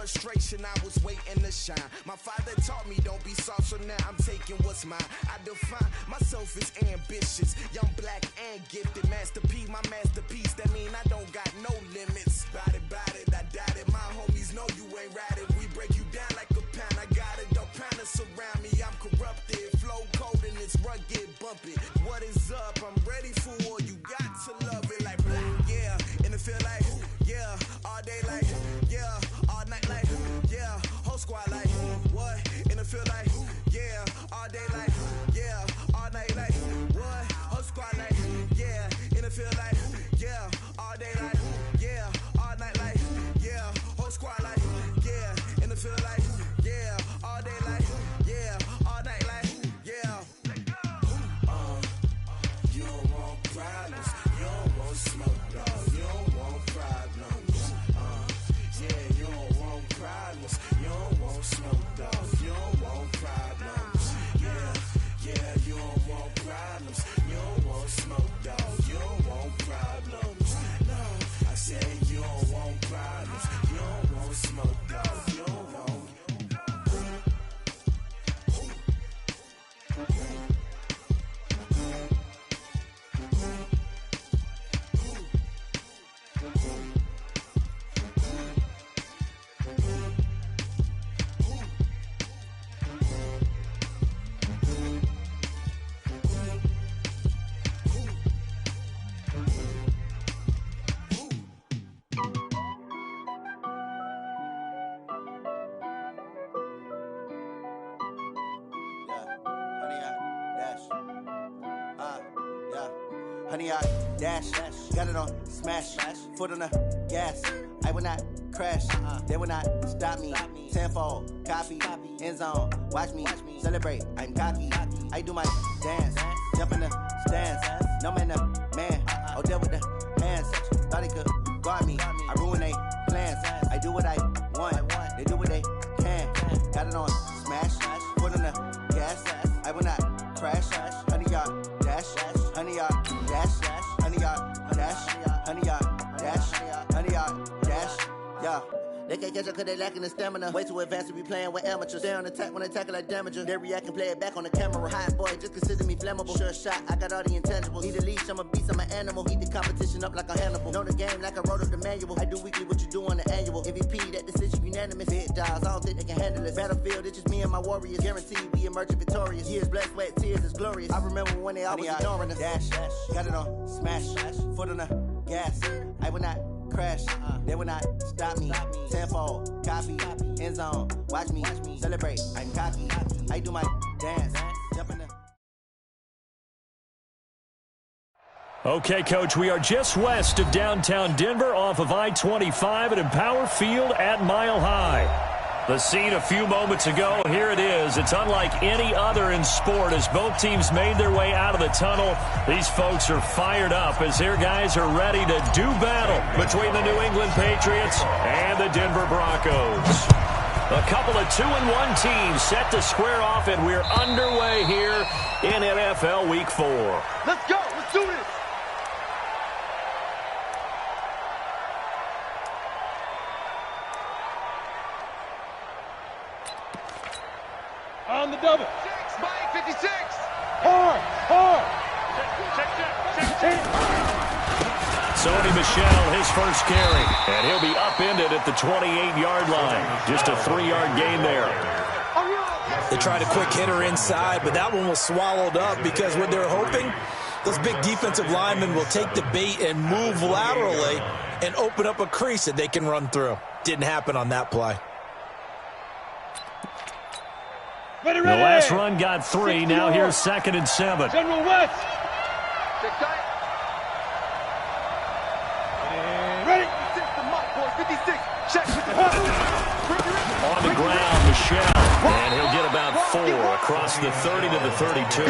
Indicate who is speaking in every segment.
Speaker 1: frustration, I was waiting to shine. My father taught me don't be soft, so now I'm taking what's mine. I define myself as ambitious, young, black, and gifted. Master P, my masterpiece, that mean I don't got no limits. Bout it, I doubt it. My homies know you ain't riding. We break you down like a pound. I got it, don't pound to surround me. I'm corrupted, flow cold and it's rugged, bumpy. What is up? I'm ready for war. You got to love it like blah, yeah. And it feel like, yeah, all day like, yeah, all night like, yeah, whole squad like, what? And it feel like, yeah, all day like, yeah, all night like, what? Whole squad like, yeah, and it feel like, yeah, all day like, yeah, all night like, yeah, whole squad like, yeah, and it feel like, yeah, all day like, yeah, all night like, yeah. You don't want problems, you don't want smoke, dog, you don't want problems. Yeah, you don't want problems, you don't want smoke, dog, you don't want problems. Yeah, you don't want problems, you don't want smoke, dog, you don't want problems. No, I said you don't want problems, you don't want smoke, dog, you don't want. Honey, I dash, got it on smash, foot on the gas. I will not crash, they will not stop me. Tenfold, copy, end zone, watch me celebrate. I'm cocky, I do my dance, jump in the stands. No man, the man, I'll deal with the hands. Thought he could guard me, I ruin they plans. I do what I want, they do what they can. Got it on smash, foot on the gas. I will not crash, honey, y'all dash, honey, y'all dash, honey, y'all dash, honey, y'all dash, honey, y'all dash, yeah. They can't catch up cause they lacking the stamina. Way too advanced to be playing with amateurs. Stay on attack when they tackle like damager. They react and play it back on the camera. Hot boy, just consider me flammable. Sure shot, I got all the intangibles. Need a leash, I'm a beast, I'm an animal. Heat the competition up like a Hannibal. Know the game like I wrote up the manual. I do weekly what you do on the annual. MVP, that decision unanimous. Hit dials, I don't think they can handle it. Battlefield, it's just me and my warriors. Guaranteed we emerging victorious. Years, blood, sweat, tears, is glorious. I remember when they always ignoring us. Dash, got it on smash, foot on the gas. I will not crash, they will not stop me. Tenfold, copy, end zone, watch me celebrate. I'm cocky, I do my dance, jump in the.
Speaker 2: Okay, Coach, we are just west of downtown Denver off of I-25 at Empower Field at Mile High. The scene a few moments ago, here it is. It's unlike any other in sport as both teams made their way out of the tunnel. These folks are fired up as their guys are ready to do battle between the New England Patriots and the Denver Broncos. A couple of 2-1 teams set to square off, and we're underway here in NFL Week 4.
Speaker 3: Let's go. Let's do this. On the double. 6, Mike, 56. Hard. Check.
Speaker 2: Sony Michel, his first carry, and he'll be upended at the 28-yard line. Just a 3-yard gain there.
Speaker 4: They tried a quick hitter inside, but that one was swallowed up because what they're hoping, those big defensive linemen will take the bait and move laterally and open up a crease that they can run through. Didn't happen on that play.
Speaker 2: The last run got 3. Now here's 2nd and 7.
Speaker 3: General West. Check tight. Ready. 56. Check.
Speaker 2: On the ground, Michel. And he'll get about 4 across the 30 to the 32.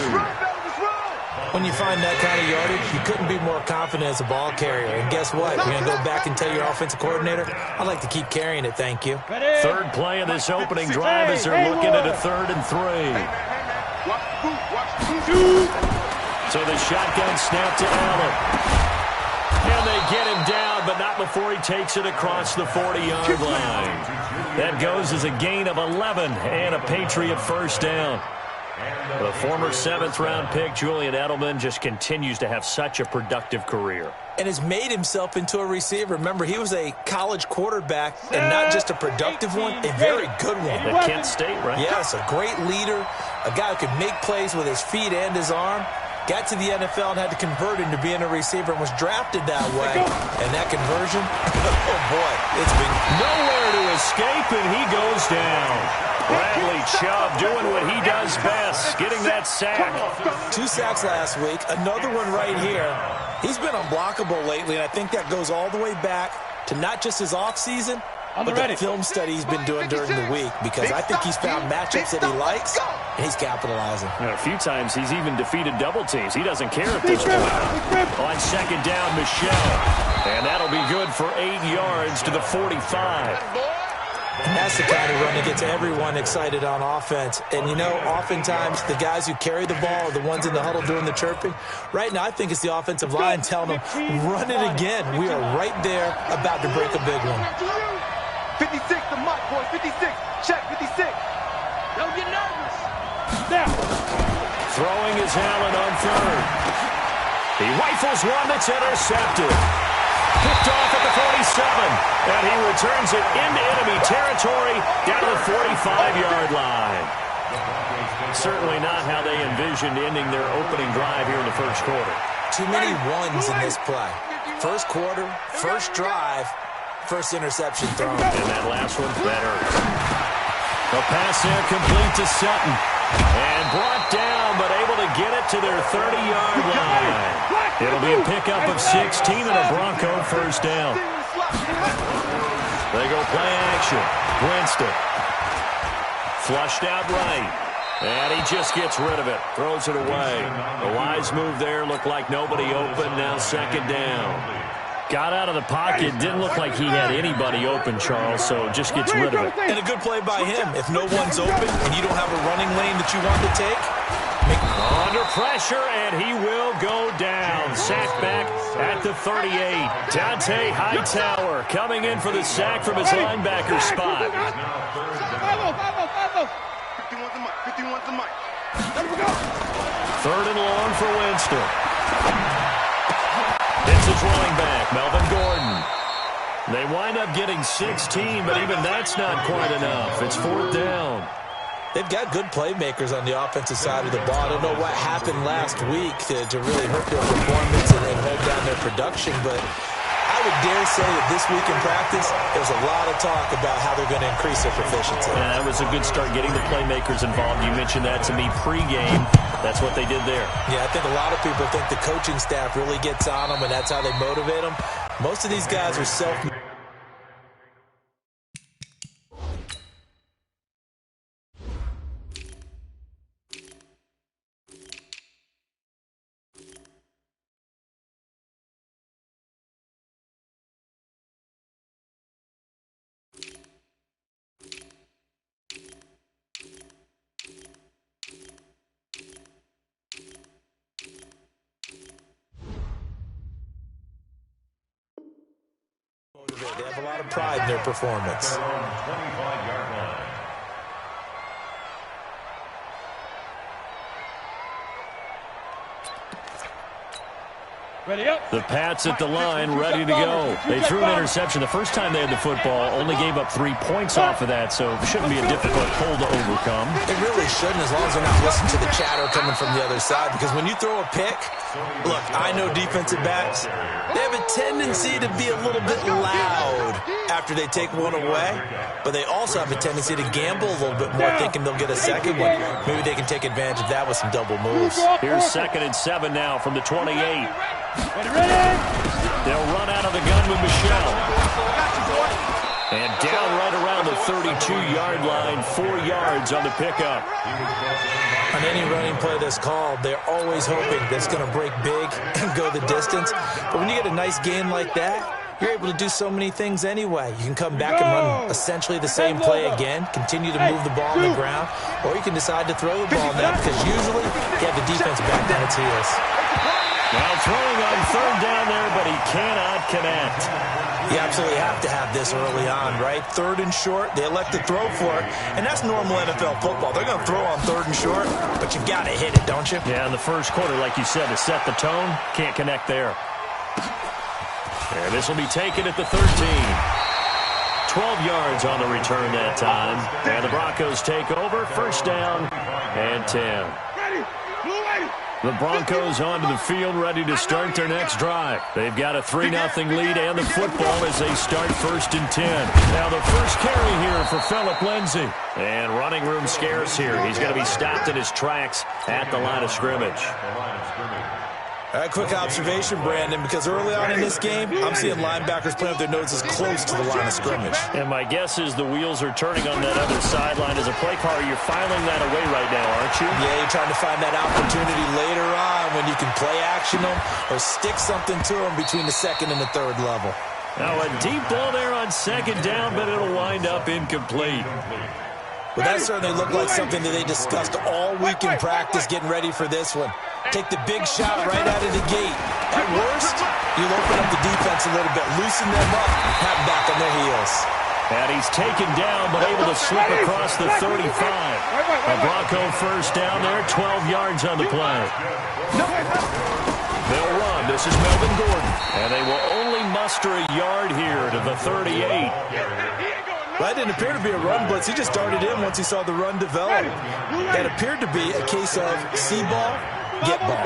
Speaker 4: When you find that kind of yardage, you couldn't be more confident as a ball carrier. And guess what? You're going to go back and tell your offensive coordinator, I'd like to keep carrying it, thank you.
Speaker 2: Third play of this opening drive as they're looking at a 3rd and 3. So the shotgun snap to Allen. And they get him down but not before he takes it across the 40-yard line. That goes as a gain of 11 and a Patriot first down. The former 7th-round pick, Julian Edelman, just continues to have such a productive career.
Speaker 4: And has made himself into a receiver. Remember, he was a college quarterback, and not just a productive one, a very good one.
Speaker 2: At Kent State, right?
Speaker 4: Yes, a great leader, a guy who could make plays with his feet and his arm. Got to the NFL and had to convert into being a receiver and was drafted that way. And that conversion, oh boy, it's been
Speaker 2: nowhere to escape, and he goes down. Bradley Chubb doing what he does best, getting that sack.
Speaker 4: 2 sacks last week, another one right here. He's been unblockable lately, and I think that goes all the way back to not just his offseason, but the film study he's been doing during the week, because I think he's found matchups that he likes, and he's capitalizing.
Speaker 2: A few times he's even defeated double teams. He doesn't care at this point. On second down, Michel. And that'll be good for 8 yards to the 45.
Speaker 4: And that's the kind of run that gets everyone excited on offense. And, you know, oftentimes the guys who carry the ball are the ones in the huddle doing the chirping. Right now, I think it's the offensive line telling them, run it again. We are right there about to break a big one.
Speaker 3: 56, the Mike boys, 56. Check, 56. Don't get nervous. Now.
Speaker 2: Throwing is Allen on third. He rifles one that's intercepted. Picked off at the 47, and he returns it into enemy territory down to the 45-yard line. Certainly not how they envisioned ending their opening drive here in the first quarter.
Speaker 4: Too many ones in this play. First quarter, first drive, first interception thrown.
Speaker 2: And that last one better. The pass there complete to Sutton. And brought down, but able to get it to their 30-yard line. It'll be a pickup of 16 and a Bronco first down. They go play action. Winston. Flushed out right. And he just gets rid of it. Throws it away. A wise move there. Looked like nobody open. Now second down. Got out of the pocket. Didn't look like he had anybody open, Charles, so just gets rid of it.
Speaker 4: And a good play by him. If no one's open and you don't have a running lane that you want to take.
Speaker 2: Under pressure, and he will go down. Sacked back at the 38. Dante Hightower coming in for the sack from his linebacker spot.
Speaker 3: 51's the mic.
Speaker 2: Third and long for Winston. It's his running back, Melvin Gordon. They wind up getting 16, but even that's not quite enough. It's fourth down.
Speaker 4: They've got good playmakers on the offensive side of the ball. I don't know what happened last week to really hurt their performance and hold down their production, but I would dare say that this week in practice, there's a lot of talk about how they're going to increase their proficiency.
Speaker 2: Yeah, that was a good start getting the playmakers involved. You mentioned that to me pregame. That's what they did there.
Speaker 4: Yeah, I think a lot of people think the coaching staff really gets on them, and that's how they motivate them. Most of these guys are self-made. They have a lot of pride in their performance.
Speaker 3: Ready up.
Speaker 2: The Pats at the line, ready to go. They threw an interception the first time they had the football, only gave up 3 points off of that, so it shouldn't be a difficult pull to overcome.
Speaker 4: It really shouldn't, as long as they're not listening to the chatter coming from the other side, because when you throw a pick, look, I know defensive backs, they have a tendency to be a little bit loud after they take one away, but they also have a tendency to gamble a little bit more, thinking they'll get a second one. Maybe they can take advantage of that with some double moves.
Speaker 2: Here's 2nd and 7 now from the 28.
Speaker 3: Ready.
Speaker 2: They'll run out of the gun with Michel. And down right around the 32-yard line, 4 yards on the pickup.
Speaker 4: On any running play that's called, they're always hoping that it's going to break big and go the distance. But when you get a nice game like that, you're able to do so many things anyway. You can come back and run essentially the same play again, continue to move the ball on the ground, or you can decide to throw the ball now because usually you have the defense back on its heels.
Speaker 2: Now throwing on third down there, but he cannot connect.
Speaker 4: You absolutely have to have this early on, right? 3rd and short, they elect to throw for it, and that's normal NFL football. They're going to throw on 3rd and short, but you got to hit it, don't you?
Speaker 2: Yeah, in the first quarter, like you said, to set the tone, can't connect there. And this will be taken at the 13. 12 yards on the return that time. And the Broncos take over, first down and 10. The Broncos onto the field, ready to start their next drive. They've got a 3-0 lead and the football as they start 1st and 10. Now the first carry here for Phillip Lindsay. And running room scarce here. He's going to be stopped in his tracks at the line of scrimmage.
Speaker 4: All right, quick observation, Brandon, because early on in this game, I'm seeing linebackers playing with their noses close to the line of scrimmage.
Speaker 2: And my guess is the wheels are turning on that other sideline. As a play caller, you're filing that away right now, aren't you?
Speaker 4: Yeah, you're trying to find that opportunity later on when you can play action them or stick something to them between the 2nd and the 3rd level.
Speaker 2: Now a deep ball there on 2nd down, but it'll wind up incomplete.
Speaker 4: Well, that certainly looked like something that they discussed all week in practice getting ready for this one. Take the big shot right out of the gate. At worst, you'll open up the defense a little bit, loosen them up, have them back on their heels.
Speaker 2: And he's taken down, but able to slip across the 35. A Bronco first down there, 12 yards on the play. They'll run. This is Melvin Gordon. And they will only muster a yard here to the 38.
Speaker 4: Well, that didn't appear to be a run blitz. He just darted in once he saw the run develop. That appeared to be a case of see ball, get ball.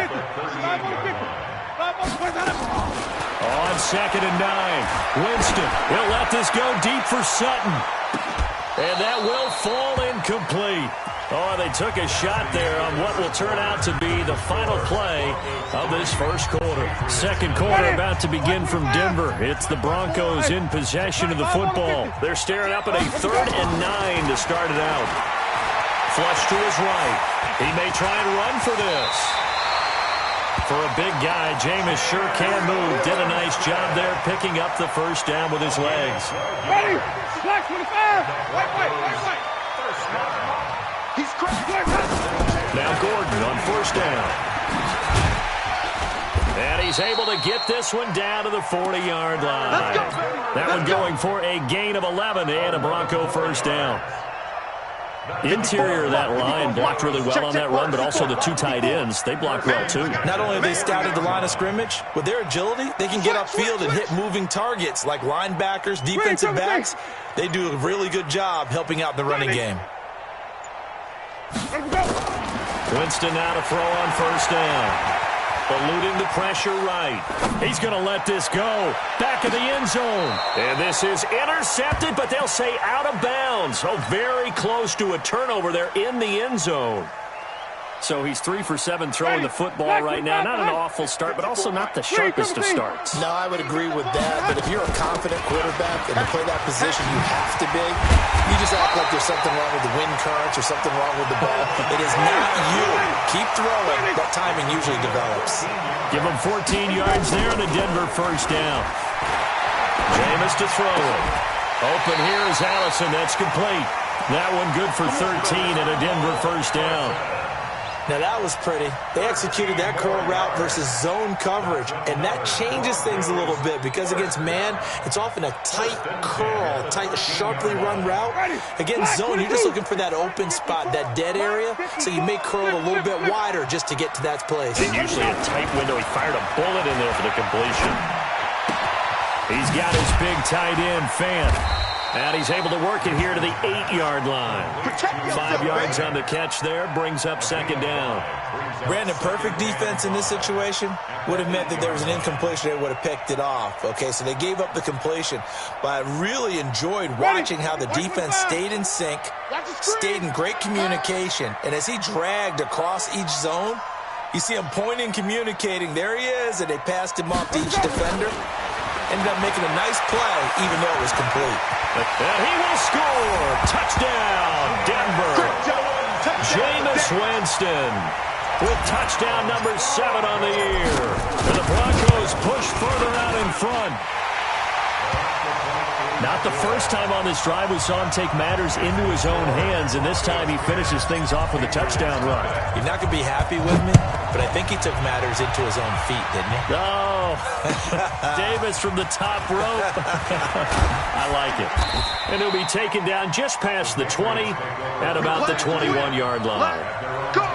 Speaker 2: On 2nd and 9, Winston will let this go deep for Sutton. And that will fall incomplete. Oh, they took a shot there on what will turn out to be the final play of this first quarter. Second quarter about to begin from Denver. It's the Broncos in possession of the football. They're staring up at a 3rd and 9 to start it out. Flush to his right. He may try and run for this. For a big guy, Jameis sure can move. Did a nice job there picking up the first down with his legs.
Speaker 3: Ready? Slack 25. Right. He's
Speaker 2: now Gordon on first down. And he's able to get this one down to the 40-yard line. That one going for a gain of 11 and a Bronco first down. Interior of that line blocked really well on that run, but also the 2 tight ends, they blocked well too.
Speaker 4: Not only have they scouted the line of scrimmage, with their agility, they can get upfield and hit moving targets like linebackers, defensive backs. They do a really good job helping out the running game.
Speaker 2: Winston now to throw on first down. Eluding the pressure right. He's going to let this go. Back of the end zone. And this is intercepted, but they'll say out of bounds. Oh, very close to a turnover there in the end zone. So he's 3 for 7 throwing the football right now. Not an awful start, but also not the sharpest of starts.
Speaker 4: No, I would agree with that. But if you're a confident quarterback and to play that position, you have to be. You just act like there's something wrong with the wind currents or something wrong with the ball. It is not you. Keep throwing. That timing usually develops.
Speaker 2: Give him 14 yards there on a Denver first down. Jameis to throw it. Open here is Allison. That's complete. That one good for 13 and a Denver first down.
Speaker 4: Now, that was pretty. They executed that curl route versus zone coverage, and that changes things a little bit because against man, it's often a tight curl, tight, sharply run route. Against zone, you're just looking for that open spot, that dead area, so you may curl it a little bit wider just to get to that place.
Speaker 2: And usually a tight window. He fired a bullet in there for the completion. He's got his big tight end, Fant. And he's able to work it here to the 8-yard line. 5 yards on the catch there, brings up second down.
Speaker 4: Brandon, perfect defense in this situation would have meant that there was an incompletion. They would have picked it off. Okay, so they gave up the completion. But I really enjoyed watching how the defense stayed in sync, stayed in great communication. And as he dragged across each zone, you see him pointing, communicating. There he is, and they passed him off to each defender. Ended up making a nice play, even though it was complete.
Speaker 2: And he will score. Touchdown, Denver. Jameis Winston with touchdown number 7 on the year. And the Broncos push further out in front. Not the first time on this drive we saw him take matters into his own hands, and this time he finishes things off with a touchdown run.
Speaker 4: You're not going to be happy with me, but I think he took matters into his own feet, didn't he?
Speaker 2: Oh, Davis from the top rope. I like it. And he'll be taken down just past the 20 at about the 21-yard line.
Speaker 3: Go!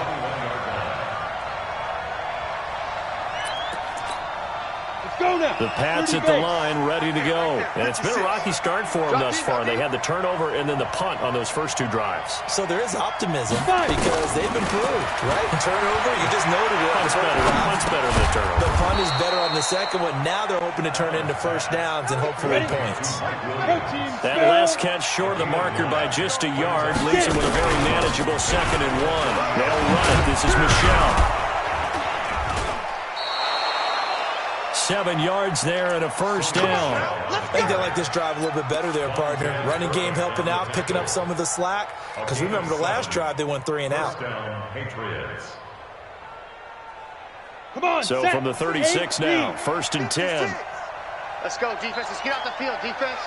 Speaker 2: The Pats at the line, ready to go. And it's been a rocky start for them thus far. They had the turnover and then the punt on those first two drives.
Speaker 4: So there is optimism because they've improved, right? Turnover, you just noted it.
Speaker 2: Punt's better than the turnover.
Speaker 4: The punt is better on the second one. Now they're hoping to turn into first downs and hopefully points.
Speaker 2: That last catch short of the marker by just a yard leaves him with a very manageable 2nd and 1. They'll run it. This is Michel. 7 yards there and a first down.
Speaker 4: I think they like this drive a little bit better there, partner. Running game helping out, picking up some of the slack. Because remember the last drive, they went 3 and out.
Speaker 3: Come on,
Speaker 2: so from the 36 now, 1st and 10.
Speaker 3: Let's go, defense. Let's get out the field, defense.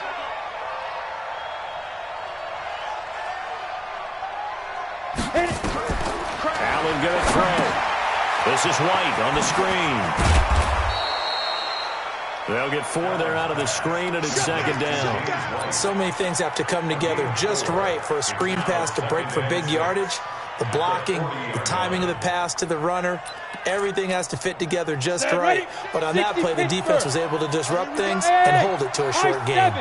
Speaker 2: Allen gonna throw. This is White on the screen. They'll get 4 there out of the screen, and it's 2nd down.
Speaker 4: So many things have to come together just right for a screen pass to break for big yardage. The blocking, the timing of the pass to the runner, everything has to fit together just right. But on that play, the defense was able to disrupt things and hold it to a short game.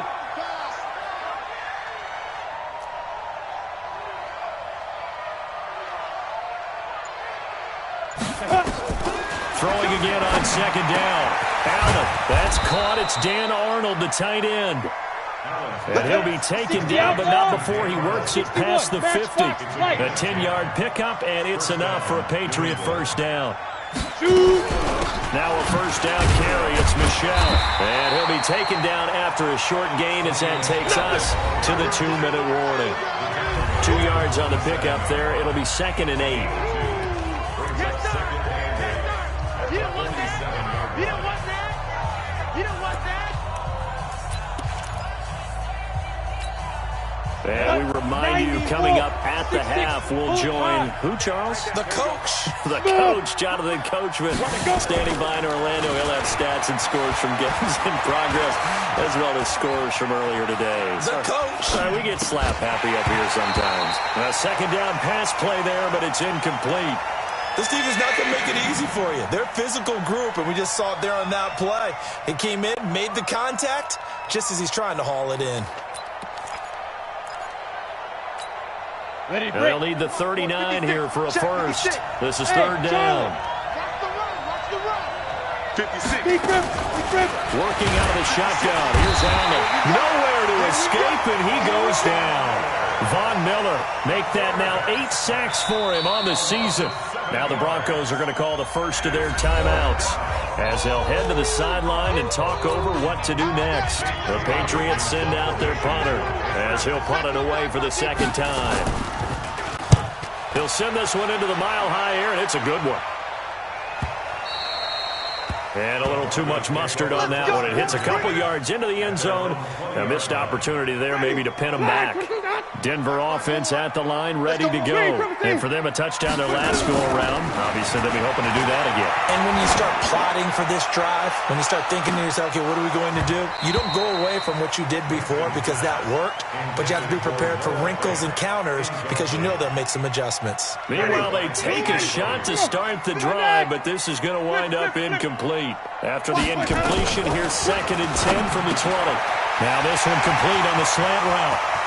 Speaker 2: Throwing again on 2nd down. Allen, that's caught. It's Dan Arnold, the tight end. And he'll be taken down, but not before he works it past the 50. A 10-yard pickup, and it's enough for a Patriot first down. Now a first down carry. It's Michel. And he'll be taken down after a short gain as that takes us to the 2-minute warning. 2 yards on the pickup there. It'll be 2nd and 8. And we remind you, coming up at the half, we'll join who, Charles?
Speaker 4: The coach.
Speaker 2: The coach, Jonathan Coachman, standing by in Orlando. He'll have stats and scores from games in progress, as well as scores from earlier today.
Speaker 4: The coach.
Speaker 2: We get slap happy up here sometimes. A 2nd down pass play there, but it's incomplete.
Speaker 4: This team is not going to make it easy for you. They're a physical group, and we just saw it there on that play. He came in, made the contact, just as he's trying to haul it in.
Speaker 2: They'll need the 39 here for a first. This is 3rd down.
Speaker 3: 56.
Speaker 2: Working out of the shotgun. Here's Allen. Nowhere to escape, and he goes down. Von Miller make that now 8 sacks for him on the season. Now the Broncos are going to call the first of their timeouts as they'll head to the sideline and talk over what to do next. The Patriots send out their punter as he'll punt it away for the 2nd time. He'll send this one into the mile-high air, and it's a good one. And a little too much mustard on that one. It hits a couple yards into the end zone. A missed opportunity there maybe to pin them back. Denver offense at the line, ready to go. And for them, a touchdown their last go-around. Obviously, they'll be hoping to do that again.
Speaker 4: And when you start plotting for this drive, when you start thinking to yourself, okay, what are we going to do? You don't go away from what you did before because that worked, but you have to be prepared for wrinkles and counters because you know they'll make some adjustments.
Speaker 2: Meanwhile, they take a shot to start the drive, but this is going to wind up incomplete. After the incompletion, here's 2nd and 10 from the 20. Now this one complete on the slant route.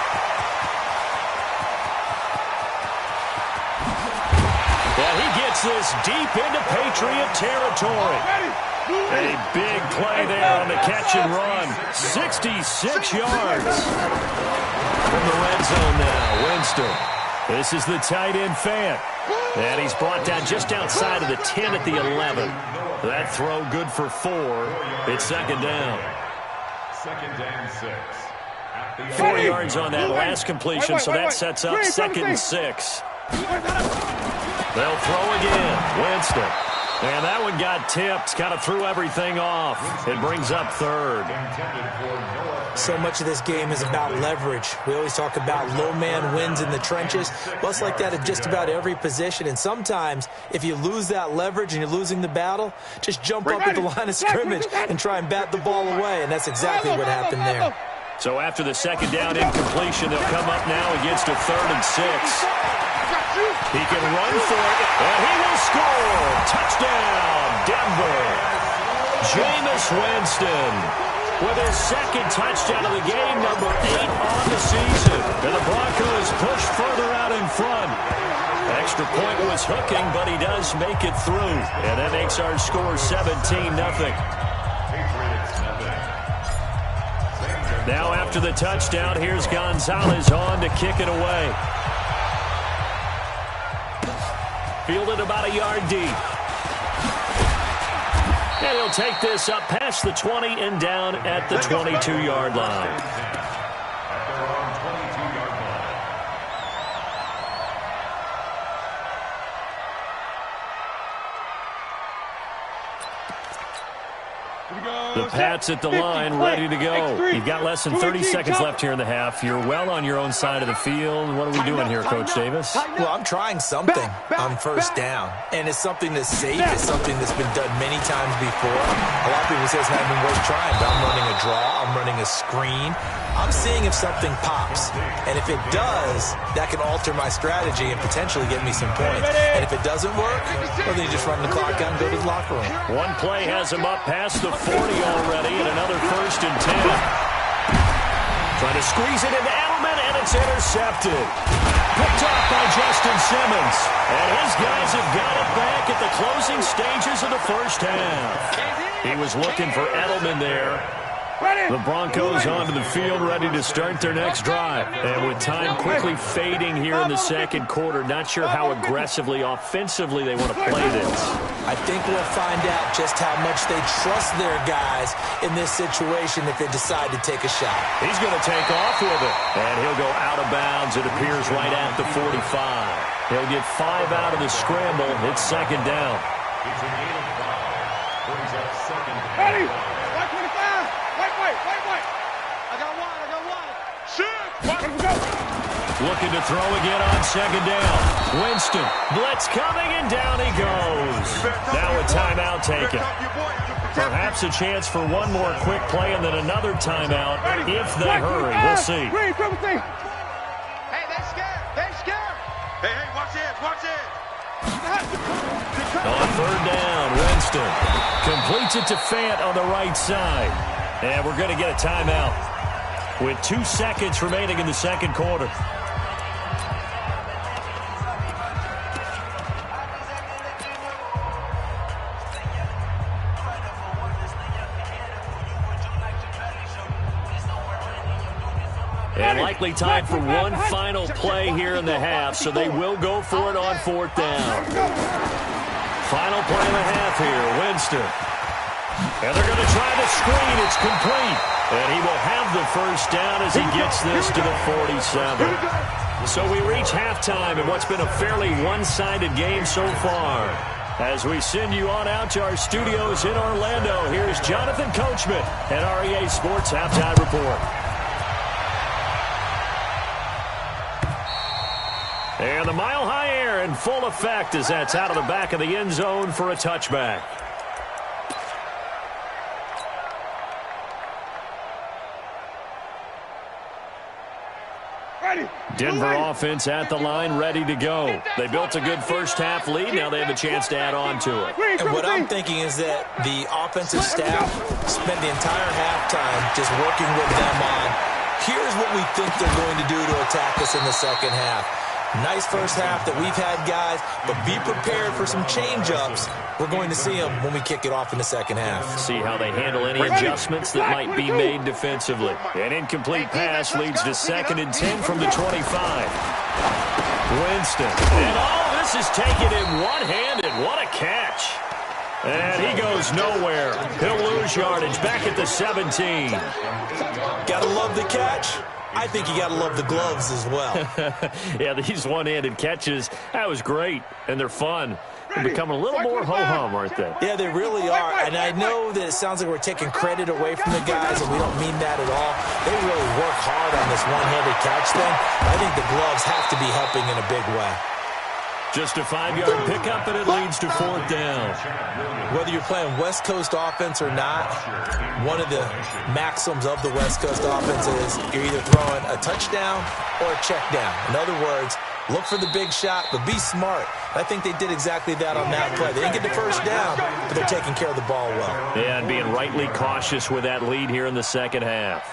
Speaker 2: This deep into Patriot territory. A big play there on the catch and run. 66 yards. From the red zone now, Winston. This is the tight end Fant. And he's brought down just outside of the 10 at the 11. That throw good for 4. It's 2nd down.
Speaker 5: 2nd and 6.
Speaker 2: 4 yards on that last completion, so that sets up 2nd and 6. They'll throw again. Winston. And that one got tipped, kind of threw everything off. It brings up third.
Speaker 4: So much of this game is about leverage. We always talk about low man wins in the trenches. Well, it's like that at just about every position. And sometimes, if you lose that leverage and you're losing the battle, just jump up at the line of scrimmage and try and bat the ball away. And that's exactly what happened there.
Speaker 2: So after the second down incompletion, they'll come up now against a 3rd and 6. He can run for it, and he will score. Touchdown, Denver. Jameis Winston with his second touchdown of the game, number 8 on the season. And the Broncos push further out in front. Extra point was hooking, but he does make it through. And that makes our score 17-0. Now after the touchdown, here's Gonzalez on to kick it away. Fielded about a yard deep. And he'll take this up past the 20 and down at the 22-yard line. The Pats at the line, ready to go. You've got less than 30 seconds left here in the half. You're well on your own side of the field. What are we doing here, Coach Davis?
Speaker 4: Well, I'm trying something on first down. And it's something that's safe. It's something that's been done many times before. A lot of people say it's not even worth trying, but I'm running a draw. I'm running a screen. I'm seeing if something pops. And if it does, that can alter my strategy and potentially get me some points. And if it doesn't work, well, then you just run the clock out and go to the locker room.
Speaker 2: One play has him up past the 40 already, and another 1st and 10. Trying to squeeze it into Edelman, and it's intercepted. Picked off by Justin Simmons. And his guys have got it back at the closing stages of the first half. He was looking for Edelman there. The Broncos onto the field, ready to start their next drive. And with time quickly fading here in the second quarter, not sure how aggressively, offensively they want to play this.
Speaker 4: I think we'll find out just how much they trust their guys in this situation if they decide to take a shot.
Speaker 2: He's going to take off with it. And he'll go out of bounds, it appears, right at the 45. He'll get 5 out of the scramble. It's second down.
Speaker 5: It's a gain of 5. Brings up second down.
Speaker 3: Ready? 125. Wait. I got one. Shoot.
Speaker 2: Looking to throw again on second down. Winston, blitz coming, and down he goes. Now a timeout taken. Perhaps a chance for one more quick play and then another timeout if they hurry. We'll see.
Speaker 3: Hey, they're scared. Hey, watch it.
Speaker 2: On third down, Winston completes it to Fant on the right side. And we're going to get a timeout with 2 seconds remaining in the second quarter. And likely time for one final play here in the half, so they will go for it on 4th down. Final play of the half here, Winston. And they're going to try the screen. It's complete. And he will have the first down as he gets this to the 47. So we reach halftime in what's been a fairly one-sided game so far. As we send you on out to our studios in Orlando, here's Jonathan Coachman at REA Sports Halftime Report. And the mile-high air in full effect as that's out of the back of the end zone for a touchback. Denver offense at the line, ready to go. They built a good first-half lead. Now they have a chance to add on to it.
Speaker 4: And what I'm thinking is that the offensive staff spent the entire halftime just working with them on, here's what we think they're going to do to attack us in the second half. Nice first half that we've had, guys, but be prepared for some change-ups. We're going to see them when we kick it off in the second half.
Speaker 2: See how they handle any adjustments that might be made defensively. An incomplete pass leads to 2nd and 10 from the 25. Winston. And this is taken in one-handed. What a catch. And he goes nowhere. He'll lose yardage back at the 17.
Speaker 4: Gotta love the catch. I think you got to love the gloves as well.
Speaker 2: Yeah, these one-handed catches, that was great, and they're fun. They're becoming a little more ho-hum, aren't they?
Speaker 4: Yeah, they really are. And I know that it sounds like we're taking credit away from the guys, and we don't mean that at all. They really work hard on this one-handed catch thing. I think the gloves have to be helping in a big way.
Speaker 2: Just a 5-yard pickup, and it leads to 4th down.
Speaker 4: Whether you're playing West Coast offense or not, one of the maxims of the West Coast offense is you're either throwing a touchdown or a check down. In other words, look for the big shot, but be smart. I think they did exactly that on that play. They didn't get the first down, but they're taking care of the ball well.
Speaker 2: Yeah, and being rightly cautious with that lead here in the second half.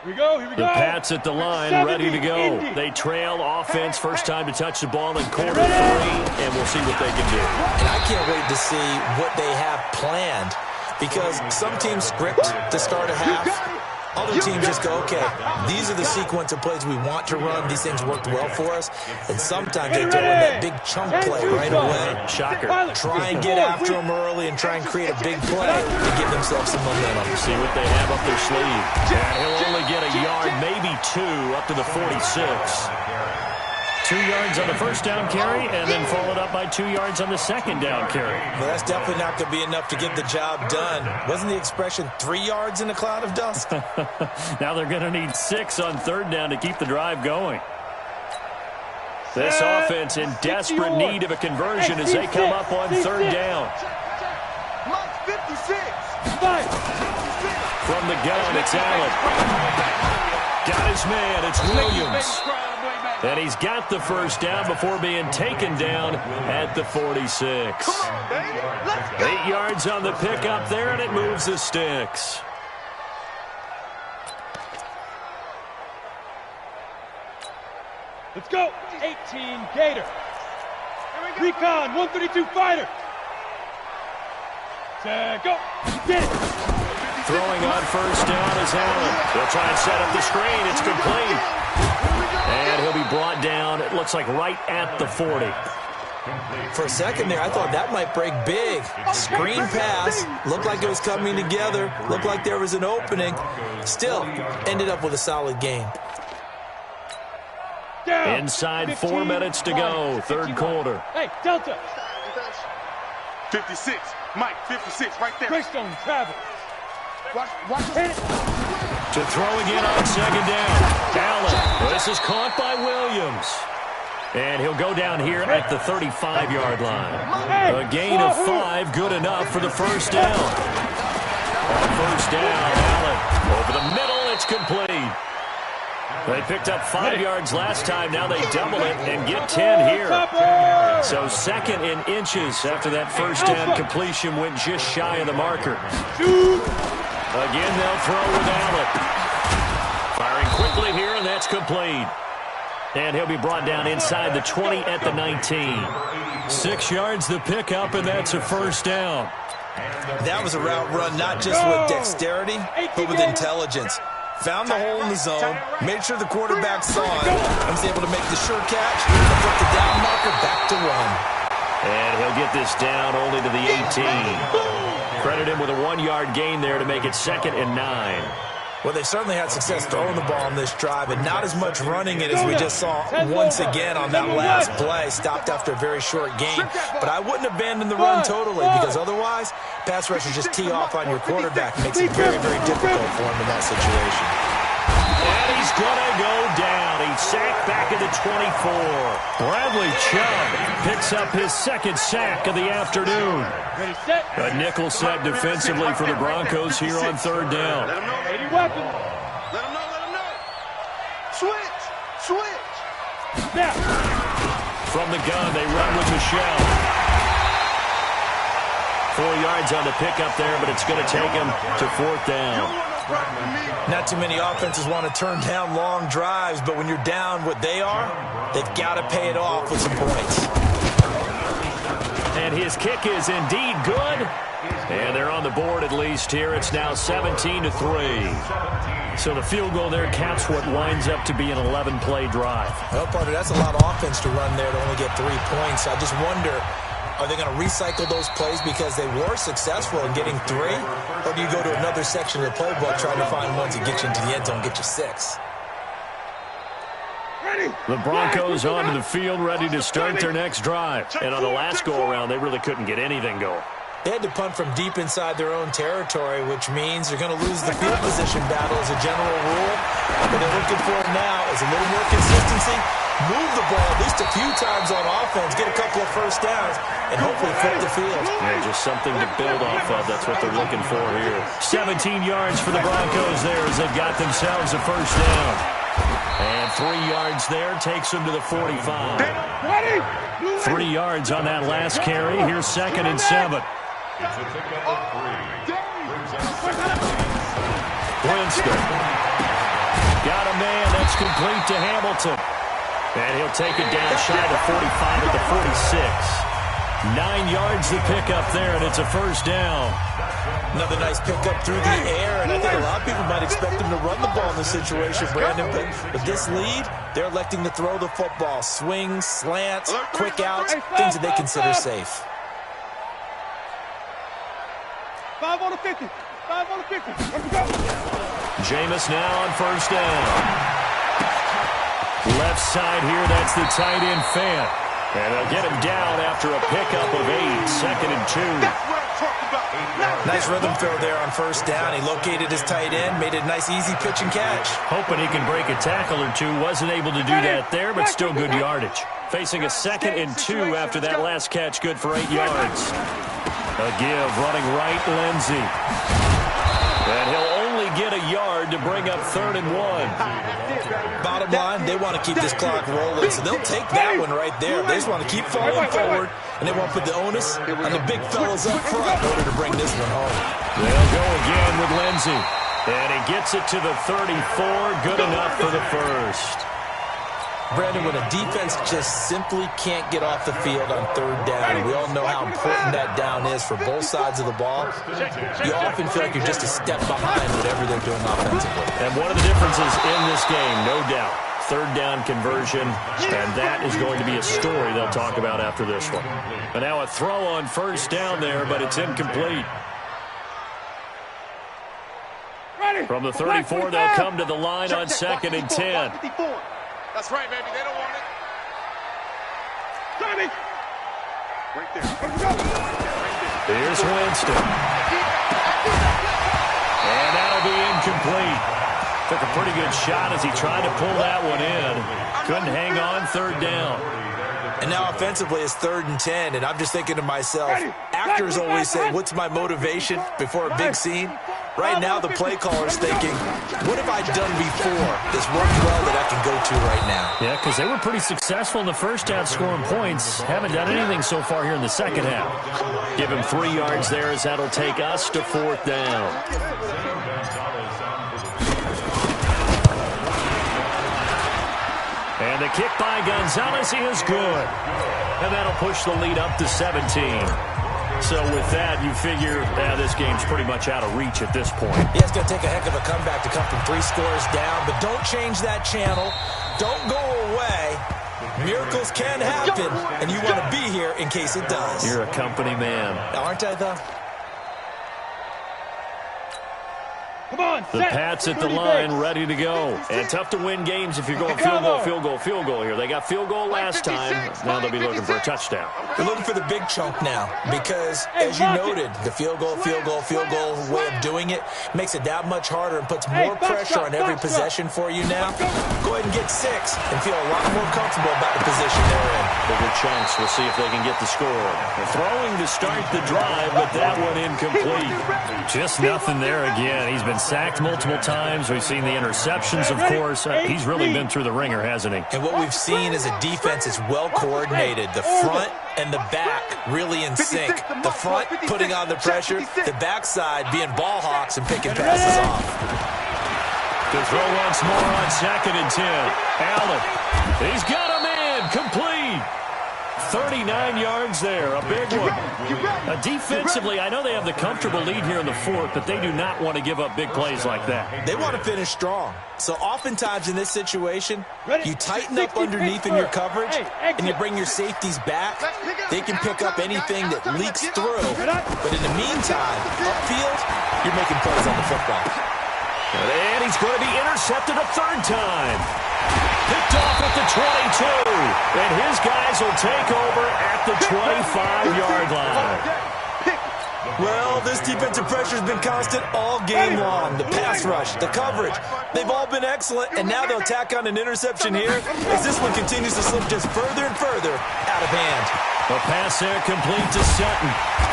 Speaker 3: Here we go, here we go.
Speaker 2: The Pats at the line, ready to go. They trail offense, first time to touch the ball in quarter 3, and we'll see what they can do.
Speaker 4: And I can't wait to see what they have planned, because some teams script to start a half. Other teams just go, okay, these are the sequence of plays we want to run. These things worked well for us. And sometimes they throw in that big chunk play right away.
Speaker 2: Shocker.
Speaker 4: Try and get after them early and try and create a big play to give themselves some momentum.
Speaker 2: See what they have up their sleeve. And he'll only get a yard, maybe 2, up to the 46. 2 yards on the first down carry, and then followed up by 2 yards on the second down carry.
Speaker 4: Well, that's definitely not going to be enough to get the job done. Wasn't the expression 3 yards in a cloud of dust?
Speaker 2: Now they're going to need 6 on 3rd down to keep the drive going. This offense in desperate need of a conversion as they come up on 3rd down. From the gun, it's Allen. Got his man, it's Williams. And he's got the first down before being taken down at the 46. 8 yards on the pickup there, and it moves the sticks.
Speaker 3: Let's go. 18 Gator. Recon 132 fighter. Go. Get it.
Speaker 2: Throwing on first down is Allen. They'll try and set up the screen. It's complete. And he'll be brought down, it looks like right at the 40.
Speaker 4: For a second there, I thought that might break big. Screen pass, looked like it was coming together, looked like there was an opening. Still, ended up with a solid game.
Speaker 2: Inside 4 minutes to go, 3rd quarter.
Speaker 3: Hey, Delta.
Speaker 6: 56, Mike, 56, right there.
Speaker 3: Greystone travel.
Speaker 6: Watch it.
Speaker 2: To throw again on 2nd down. Allen. This is caught by Williams. And he'll go down here at the 35-yard line. A gain of 5, good enough for the first down. On first down, Allen. Over the middle, it's complete. They picked up 5 yards last time. Now they double it and get 10 here. So 2nd in inches after that first down completion went just shy of the marker. Again, they'll throw with Allen. Firing quickly here, and that's complete. And he'll be brought down inside the 20 at the 19. 6 yards the pickup, and that's a first down.
Speaker 4: That was a route run not just with dexterity, but with intelligence. Found the hole in the zone, made sure the quarterback saw it, and was able to make the sure catch, and put the down marker back to run.
Speaker 2: And he'll get this down only to the 18. Credit him with a 1-yard gain there to make it 2nd and 9.
Speaker 4: Well, they certainly had success throwing the ball on this drive, and not as much running it as we just saw once again on that last play. Stopped after a very short gain. But I wouldn't abandon the run totally, because otherwise, pass rushers just tee off on your quarterback. Makes it very, very difficult for him in that situation.
Speaker 2: And he's going to go down. He's sacked back at the 24. Bradley Chubb picks up his 2nd sack of the afternoon. A nickel set defensively for the Broncos here on 3rd down.
Speaker 6: Let him know.
Speaker 3: Ready weapon.
Speaker 6: Let him know. Let him know. Switch.
Speaker 3: Snap.
Speaker 2: From the gun, they run with Michelle. 4 yards on the pickup there, but it's going to take him to 4th down.
Speaker 4: Not too many offenses want to turn down long drives, but when you're down what they are, they've got to pay it off with some points.
Speaker 2: And his kick is indeed good. And they're on the board at least here. It's now 17-3. So the field goal there caps what winds up to be an 11-play drive.
Speaker 4: Well, partner, that's a lot of offense to run there to only get 3 points. I just wonder, are they going to recycle those plays because they were successful in getting 3? Or do you go to another section of the playbook trying to find ones that get you into the end zone, get you 6?
Speaker 2: The Broncos onto the field, ready to start their next drive. And on the last go-around, they really couldn't get anything going.
Speaker 4: They had to punt from deep inside their own territory, which means you're going to lose the field position battle as a general rule. What they're looking for now is a little more consistency, move the ball at least a few times on offense, get a couple of first downs, and hopefully flip the field.
Speaker 2: Yeah, just something to build off of. That's what they're looking for here. 17 yards for the Broncos there as they've got themselves a first down. And 3 yards there takes them to the 45. 3 yards on that last carry. Here's 2nd and 7. Winston. Got a man. That's complete to Hamilton. And he'll take it down shy of the 45 at the 46. 9 yards to pick up there, and it's a first down.
Speaker 4: Another nice pickup through the air, and I think a lot of people might expect them to run the ball in this situation, Brandon. But with this lead, they're electing to throw the football. Swings, slants, quick outs, things that they consider safe.
Speaker 3: 5 on the 50. 5 on the 50. Let's go.
Speaker 2: Jameis now on first down. Left side here, that's the tight end Fant. And they'll get him down after a pickup of 8. 2nd and 2.
Speaker 6: That's what I'm talking about.
Speaker 4: Nice rhythm throw there on first down. He located his tight end, made it a nice, easy pitch and catch.
Speaker 2: Hoping he can break a tackle or two. Wasn't able to do that there, but still good yardage. Facing a 2nd and 2 after that last catch, good for 8 yards. A give, running right, Lindsey. And he'll only get a yard to bring up 3rd and 1.
Speaker 4: Bottom line, they want to keep this clock rolling, so they'll take that one right there. They just want to keep falling forward, and they want to put the onus on the big fellas up front in order to bring this one home.
Speaker 2: They'll go again with Lindsey. And he gets it to the 34. Good enough for the first.
Speaker 4: Brandon, when a defense just simply can't get off the field on 3rd down, we all know how important that down is for both sides of the ball. You often feel like you're just a step behind whatever they're doing offensively.
Speaker 2: And one of the differences in this game, no doubt, 3rd down conversion, and that is going to be a story they'll talk about after this one. But now a throw on first down there, but it's incomplete. From the 34, they'll come to the line on 2nd and 10.
Speaker 6: That's right, baby. They don't want it.
Speaker 3: Tommy.
Speaker 6: Right there.
Speaker 2: Here's Winston. And that'll be incomplete. Took a pretty good shot as he tried to pull that one in. Couldn't hang on 3rd down.
Speaker 4: And now offensively it's 3rd and 10, and I'm just thinking to myself, actors always say, what's my motivation before a big scene? Right now the play caller's thinking, what have I done before that's worked well that I can go to right now?
Speaker 2: Yeah, because they were pretty successful in the first half scoring points. Haven't done anything so far here in the second half. Give him 3 yards there as that'll take us to 4th down. And the kick by Gonzalez is good. And that'll push the lead up to 17. So with that, you figure this game's pretty much out of reach at this point.
Speaker 4: Yeah, it's going to take a heck of a comeback to come from 3 scores down. But don't change that channel. Don't go away. Miracles can happen, and you want to be here in case it does.
Speaker 2: You're a company man.
Speaker 4: Aren't I, though?
Speaker 3: Come on,
Speaker 2: the Pats at the line, ready to go. And tough to win games if you're going field goal here. They got field goal last time. Now they'll be looking for a touchdown.
Speaker 4: They're looking for the big chunk now because, as you noted, the field goal way of doing it makes it that much harder and puts more pressure on every possession for you now. Go ahead and get 6 and feel a lot more comfortable about the position they're in.
Speaker 2: Bigger chunks. We'll see if they can get the score. They're throwing to start the drive, but that one incomplete. Just nothing there again. He's been sacked multiple times. We've seen the interceptions, of course. He's really been through the ringer, hasn't he?
Speaker 4: And what we've seen is a defense is well coordinated. The front and the back really in sync. The front putting on the pressure, the backside being ball hawks and picking passes off.
Speaker 2: To throw once more on 2nd and 10. Allen, he's got a man, complete. 39 yards there, a big one. Defensively, I know they have the comfortable lead here in the 4th, but they do not want to give up big plays like that.
Speaker 4: They want to finish strong. So oftentimes in this situation, you tighten up underneath in your coverage, and you bring your safeties back. They can pick up anything that leaks through. But in the meantime, upfield, you're making plays on the football.
Speaker 2: And he's going to be intercepted a third time. Picked off at the 22. And his guys will take over at the 25-yard line.
Speaker 4: Well, this defensive pressure has been constant all game long. The pass rush, the coverage, they've all been excellent, and now they'll tack on an interception here as this one continues to slip just further and further out of hand.
Speaker 2: A pass there complete to Sutton.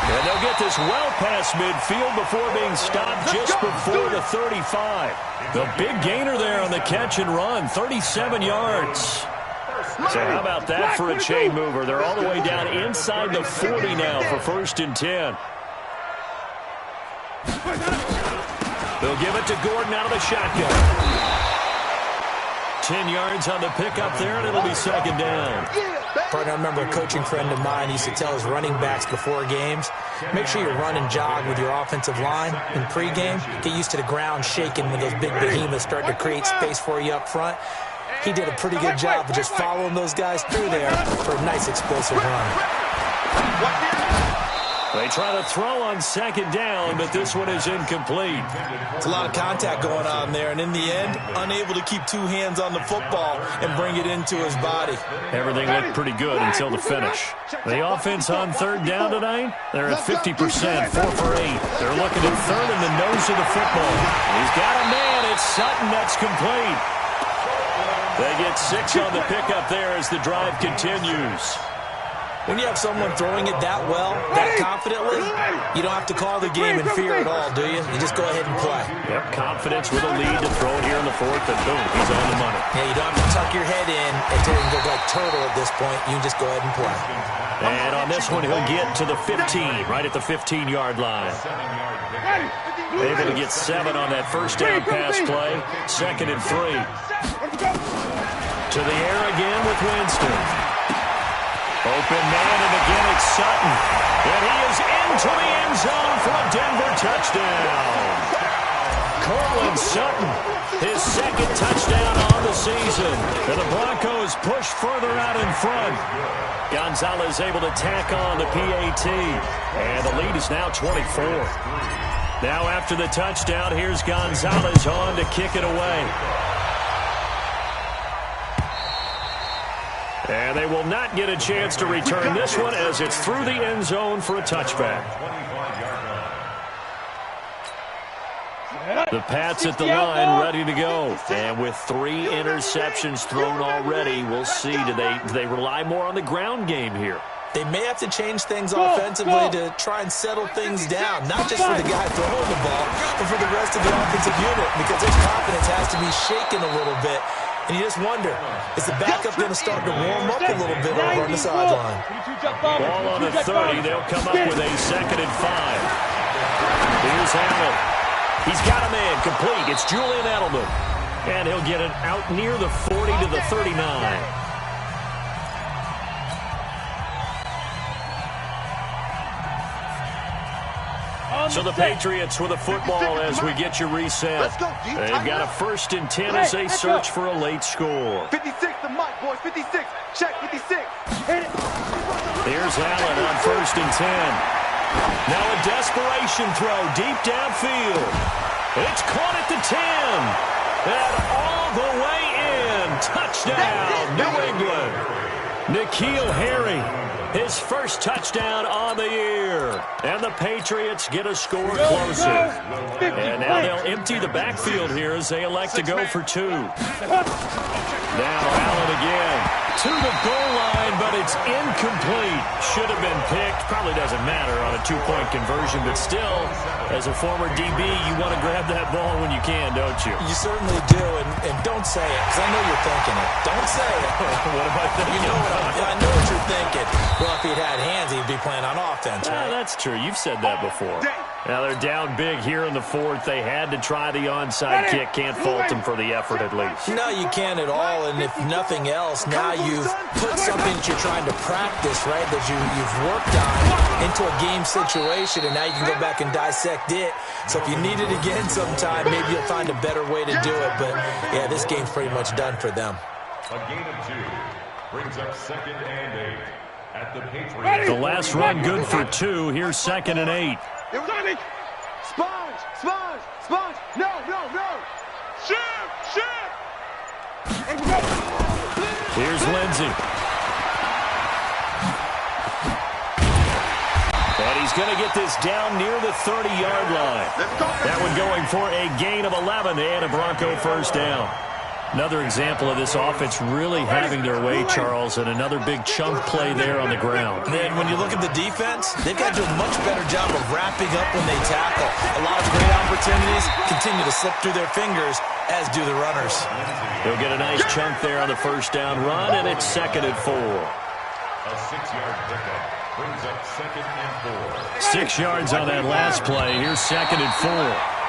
Speaker 2: And they'll get this well past midfield before being stopped just before the 35. The big gainer there on the catch and run, 37 yards. So how about that for a chain mover? They're all the way down inside the 40 now for 1st and 10. They'll give it to Gordon out of the shotgun. 10 yards on the pickup there, and it'll be 2nd down.
Speaker 4: Partner, I remember a coaching friend of mine used to tell his running backs before games, make sure you run and jog with your offensive line in pregame. Get used to the ground shaking when those big behemoths start to create space for you up front. He did a pretty good job of just following those guys through there for a nice explosive run.
Speaker 2: They try to throw on 2nd down, but this one is incomplete.
Speaker 4: It's a lot of contact going on there, and in the end, unable to keep 2 hands on the football and bring it into his body.
Speaker 2: Everything looked pretty good until the finish. The offense on 3rd down tonight, they're at 50%, 4 for 8. They're looking at 3rd in the nose of the football. He's got a man. It's Sutton. That's complete. They get 6 on the pickup there as the drive continues.
Speaker 4: When you have someone throwing it that well, that confidently, you don't have to call the game in fear at all, do you? You just go ahead and play.
Speaker 2: Yep, confidence with a lead to throw it here in the 4th, and boom, he's on the money.
Speaker 4: Yeah, you don't have to tuck your head in until you can go like turtle at this point. You can just go ahead and play.
Speaker 2: And on this one, he'll get to the 15, right at the 15-yard line. Able to get 7 on that 1st down pass play. 2nd and 3. To the air again with Winston. Open man, and again it's Sutton. And he is into the end zone for a Denver touchdown. Cortland Sutton, his 2nd touchdown on the season. And the Broncos push further out in front. Gonzalez able to tack on the PAT. And the lead is now 24. Now after the touchdown, here's Gonzalez on to kick it away. And they will not get a chance to return this one as it's through the end zone for a touchback. The Pats at the line ready to go. And with 3 interceptions thrown already, we'll see. Do they rely more on the ground game here?
Speaker 4: They may have to change things offensively to try and settle things down, not just for the guy throwing the ball, but for the rest of the offensive unit, because their confidence has to be shaken a little bit. And you just wonder, is the backup going to start to warm up a little bit over on the sideline?
Speaker 2: Ball on the 30. They'll come up with a 2nd and 5. Here's Allen. He's got a man complete. It's Julian Edelman. And he'll get it out near the 40 to the 39. So the Patriots with a football as we get you reset. They've got a 1st and 10 as they search for a late score.
Speaker 3: 56, the mic, boys. 56. Check 56.
Speaker 2: Here's Allen on 1st and 10. Now a desperation throw deep downfield. It's caught at the 10. And all the way in. Touchdown, New England. N'Keal Harry. His 1st touchdown on the year. And the Patriots get a score closer. And now they'll empty the backfield here as they elect to go for 2. Now Allen again. To the goal line, but it's incomplete. Should have been picked. Probably doesn't matter on a 2-point conversion, but still, as a former DB, you want to grab that ball when you can, don't you?
Speaker 4: You certainly do, and don't say it, because I know you're thinking it. Don't say it.
Speaker 2: What am I thinking?
Speaker 4: You know I know what you're thinking. Well, if he'd had hands, he'd be playing on offense, right?
Speaker 2: That's true. You've said that before. Now they're down big here in the 4th. They had to try the onside kick. Can't fault them for the effort at least.
Speaker 4: No, you can't at all. And if nothing else, now you've put something that you're trying to practice, right, that you've worked on into a game situation, and now you can go back and dissect it. So if you need it again sometime, maybe you'll find a better way to do it. But, yeah, this game's pretty much done for them.
Speaker 5: A gain of 2 brings up 2nd and 8 at the Patriots.
Speaker 2: The last run good for 2. Here's 2nd and 8.
Speaker 3: Sponge! Sponge! Sponge! No, no, no!
Speaker 2: Here's Lindsey. And he's going to get this down near the 30-yard line. That one going for a gain of 11 and a Bronco first down. Another example of this offense really having their way, Charles, and another big chunk play there on the ground.
Speaker 4: And when you look at the defense, they've got to do a much better job of wrapping up when they tackle. A lot of great opportunities continue to slip through their fingers, as do the runners.
Speaker 2: He'll get a nice chunk there on the first down run, and it's 2nd and 4.
Speaker 5: A 6-yard pickup brings up 2nd and 4.
Speaker 2: 6 yards on that last play. Here's 2nd and 4.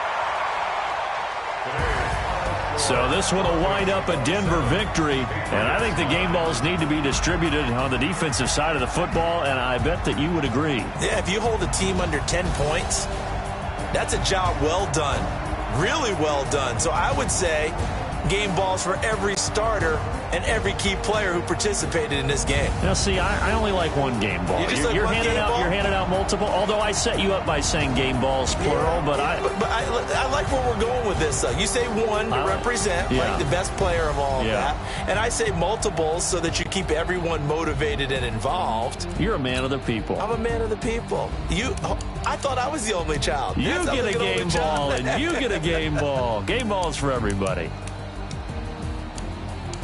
Speaker 2: So this one will wind up a Denver victory, and I think the game balls need to be distributed on the defensive side of the football, and I bet that you would agree.
Speaker 4: Yeah, if you hold a team under 10 points, that's a job well done, really well done. So I would say game balls for every starter and every key player who participated in this game.
Speaker 2: Now, see, I only like one game ball. You're handing out multiple, although I set you up by saying game balls, plural, but I
Speaker 4: like where we're going with this, though. You say one to represent, like the best player of all of that, and I say multiples so that you keep everyone motivated and involved.
Speaker 2: You're a man of the people.
Speaker 4: I'm a man of the people. I thought I was the only child.
Speaker 2: You get a game ball, and you get a game ball. Game balls for everybody.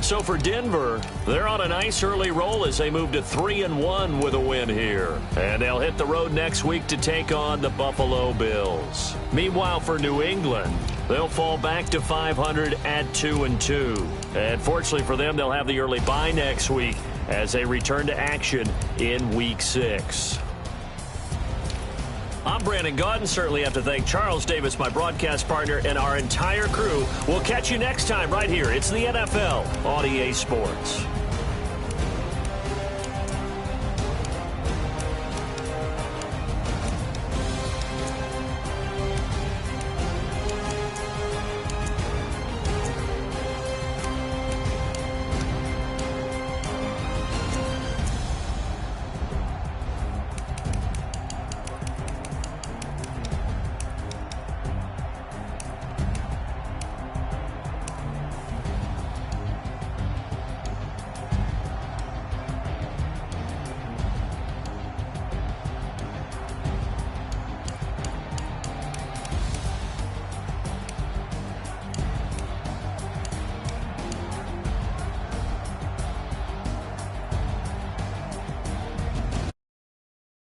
Speaker 2: So for Denver, they're on a nice early roll as they move to 3-1 with a win here. And they'll hit the road next week to take on the Buffalo Bills. Meanwhile, for New England, they'll fall back to 500 at 2-2. And fortunately for them, they'll have the early bye next week as they return to action in Week 6. I'm Brandon Gaudin. Certainly have to thank Charles Davis, my broadcast partner, and our entire crew. We'll catch you next time right here. It's the NFL on EA Sports.